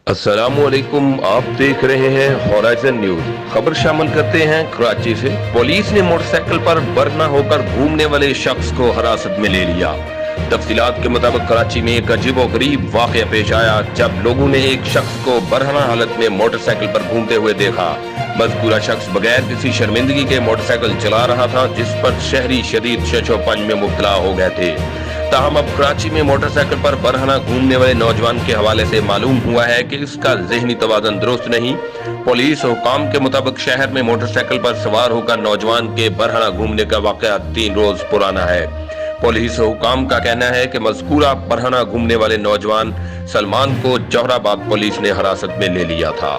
السلام علیکم، آپ دیکھ رہے ہیں ہورائزن نیوز۔ خبر شامل کرتے ہیں کراچی سے۔ پولیس نے موٹر سائیکل پر برہنہ ہو کر گھومنے والے شخص کو حراست میں لے لیا۔ تفصیلات کے مطابق کراچی میں ایک عجیب و غریب واقعہ پیش آیا جب لوگوں نے ایک شخص کو برہنہ حالت میں موٹر سائیکل پر گھومتے ہوئے دیکھا۔ مذکورہ شخص بغیر کسی شرمندگی کے موٹر سائیکل چلا رہا تھا، جس پر شہری شدید شش و پنج میں مبتلا ہو گئے تھے۔ تاہم اب کراچی میں موٹر سائیکل پر برہنہ گھومنے والے نوجوان کے حوالے سے معلوم ہوا ہے کہ اس کا ذہنی توازن درست نہیں۔ پولیس حکام کے مطابق شہر میں موٹر سائیکل پر سوار ہو کر نوجوان کے برہنہ گھومنے کا واقعہ 3 روز پرانا ہے۔ پولیس حکام کا کہنا ہے کہ مذکورہ برہنہ گھومنے والے نوجوان سلمان کو جوہر آباد پولیس نے حراست میں لے لیا تھا۔